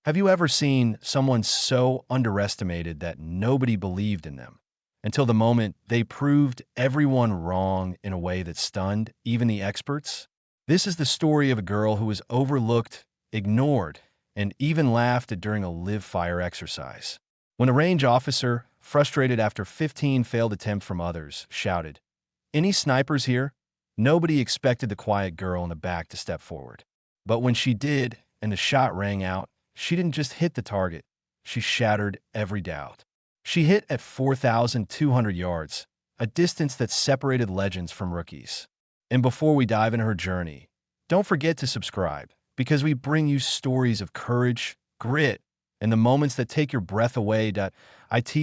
Have you ever seen someone so underestimated that nobody believed in them until the moment they proved everyone wrong in a way that stunned even the experts? This is the story of a girl who was overlooked, ignored, and even laughed at during a live fire exercise. When a range officer, frustrated after 15 failed attempts from others, shouted, "Any snipers here?" Nobody expected the quiet girl in the back to step forward. But when she did, and the shot rang out, she didn't just hit the target, she shattered every doubt. She hit at 4,200 yards, a distance that separated legends from rookies. And before we dive into her journey, don't forget to subscribe, because we bring you stories of courage, grit, and the moments that take your breath away. It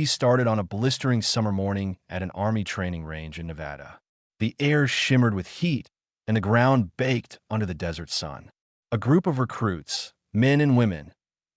started on a blistering summer morning at an Army training range in Nevada. The air shimmered with heat, and the ground baked under the desert sun. A group of recruits, men and women,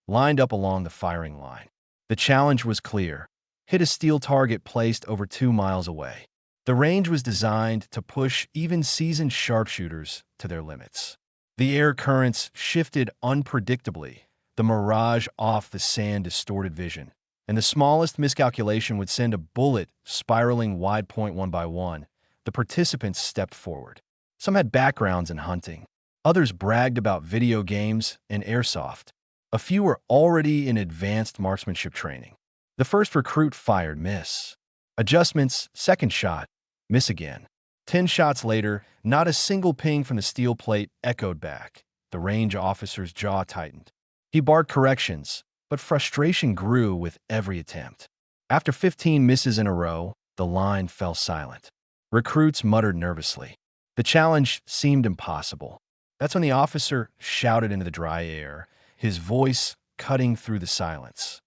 lined up along the firing line. The challenge was clear: hit a steel target placed over 2 miles away. The range was designed to push even seasoned sharpshooters to their limits. The air currents shifted unpredictably, the mirage off the sand distorted vision, and the smallest miscalculation would send a bullet spiraling wide. One by one, the participants stepped forward. Some had backgrounds in hunting. Others bragged about video games and airsoft. A few were already in advanced marksmanship training. The first recruit fired, miss. Adjustments, second shot, miss again. 10 shots later, not a single ping from the steel plate echoed back. The range officer's jaw tightened. He barked corrections, but frustration grew with every attempt. After 15 misses in a row, the line fell silent. Recruits muttered nervously. The challenge seemed impossible. That's when the officer shouted into the dry air, his voice cutting through the silence.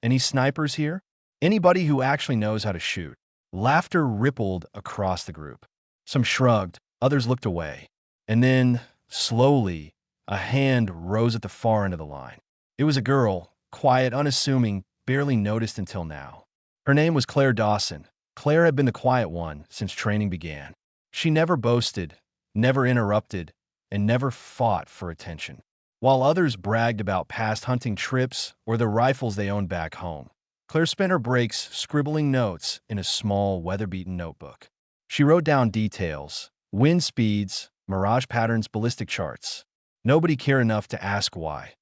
"Any snipers here? Anybody who actually knows how to shoot?" Laughter rippled across the group. Some shrugged, others looked away. And then, slowly, a hand rose at the far end of the line. It was a girl, quiet, unassuming, barely noticed until now. Her name was Claire Dawson. Claire had been the quiet one since training began. She never boasted, never interrupted, and never fought for attention. While others bragged about past hunting trips or the rifles they owned back home, Claire spent her breaks scribbling notes in a small, weather-beaten notebook. She wrote down details: wind speeds, mirage patterns, ballistic charts. Nobody cared enough to ask why.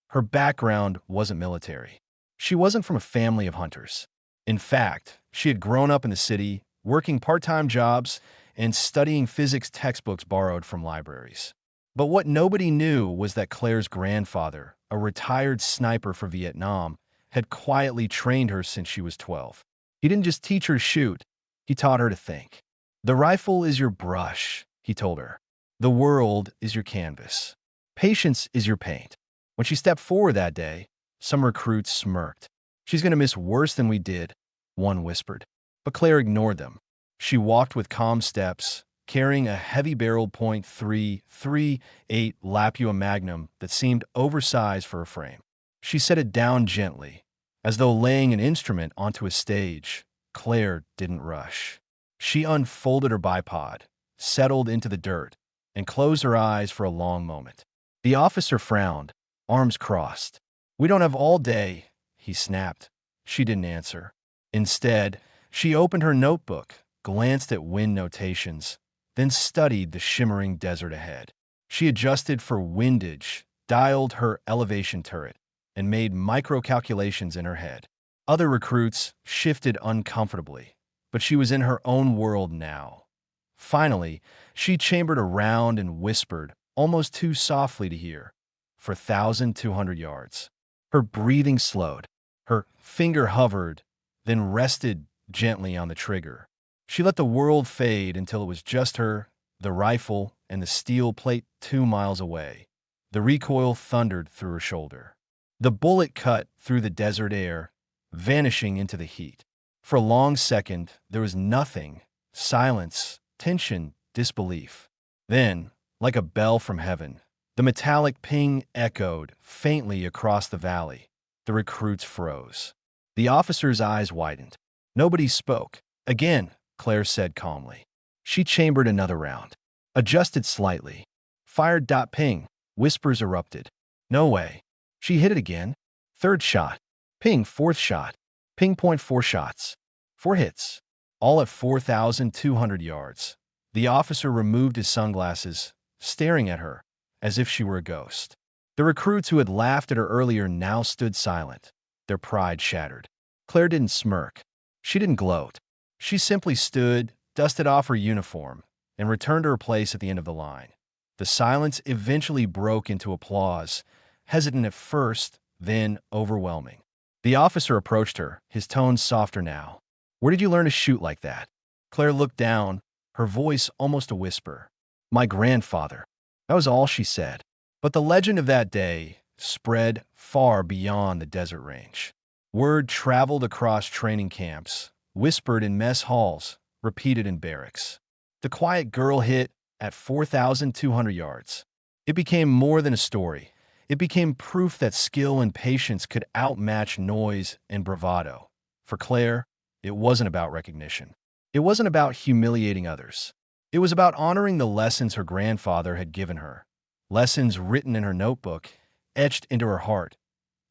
Her background wasn't military. She wasn't from a family of hunters. In fact, she had grown up in the city, working part-time jobs and studying physics textbooks borrowed from libraries. But what nobody knew was that Claire's grandfather, a retired sniper for Vietnam, had quietly trained her since she was 12. He didn't just teach her to shoot, he taught her to think. "The rifle is your brush," he told her. "The world is your canvas. Patience is your paint." When she stepped forward that day, some recruits smirked. "She's going to miss worse than we did," one whispered. But Claire ignored them. She walked with calm steps, carrying a heavy-barreled .338 Lapua Magnum that seemed oversized for a frame. She set it down gently, as though laying an instrument onto a stage. Claire didn't rush. She unfolded her bipod, settled into the dirt, and closed her eyes for a long moment. The officer frowned, arms crossed. "We don't have all day," he snapped. She didn't answer. Instead, she opened her notebook, glanced at wind notations, then studied the shimmering desert ahead. She adjusted for windage, dialed her elevation turret, and made micro-calculations in her head. Other recruits shifted uncomfortably, but she was in her own world now. Finally, she chambered around and whispered, almost too softly to hear, for 1,200 yards. Her breathing slowed. Her finger hovered, then rested gently on the trigger. She let the world fade until it was just her, the rifle, and the steel plate 2 miles away. The recoil thundered through her shoulder. The bullet cut through the desert air, vanishing into the heat. For a long second, there was nothing: silence, tension, disbelief. Then, like a bell from heaven, the metallic ping echoed faintly across the valley. The recruits froze. The officer's eyes widened. Nobody spoke. "Again," Claire said calmly. She chambered another round. Adjusted slightly. Fired. Ping. Whispers erupted. "No way." She hit it again. Third shot. Ping, fourth shot. Ping point, 4 shots. 4 hits. All at 4,200 yards. The officer removed his sunglasses, staring at her as if she were a ghost. The recruits who had laughed at her earlier now stood silent, their pride shattered. Claire didn't smirk. She didn't gloat. She simply stood, dusted off her uniform, and returned to her place at the end of the line. The silence eventually broke into applause, hesitant at first, then overwhelming. The officer approached her, his tone softer now. "Where did you learn to shoot like that?" Claire looked down, her voice almost a whisper. "My grandfather." That was all she said. But the legend of that day spread far beyond the desert range. Word traveled across training camps, whispered in mess halls, repeated in barracks. The quiet girl hit at 4,200 yards. It became more than a story. It became proof that skill and patience could outmatch noise and bravado. For Claire, it wasn't about recognition. It wasn't about humiliating others. It was about honoring the lessons her grandfather had given her. Lessons written in her notebook, etched into her heart.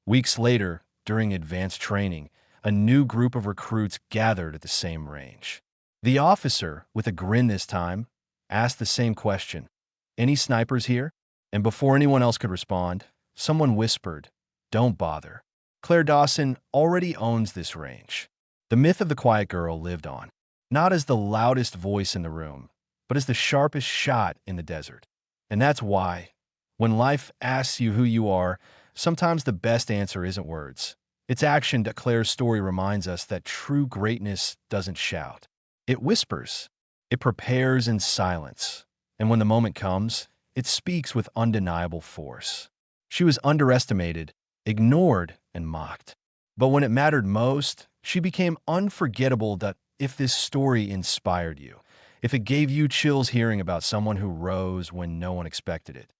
Weeks later, during advanced training, a new group of recruits gathered at the same range. The officer, with a grin this time, asked the same question. "Any snipers here?" And before anyone else could respond, someone whispered, "Don't bother." Claire Dawson already owns this range. The myth of the quiet girl lived on, not as the loudest voice in the room, but as the sharpest shot in the desert. And that's why, when life asks you who you are, sometimes the best answer isn't words. It's action. That Claire's story reminds us that true greatness doesn't shout. It whispers. It prepares in silence. And when the moment comes, it speaks with undeniable force. She was underestimated, ignored, and mocked. But when it mattered most, she became unforgettable. That if this story inspired you, if it gave you chills hearing about someone who rose when no one expected it,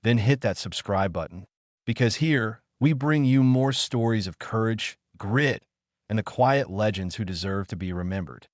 then hit that subscribe button. Because here, we bring you more stories of courage, grit, and the quiet legends who deserve to be remembered.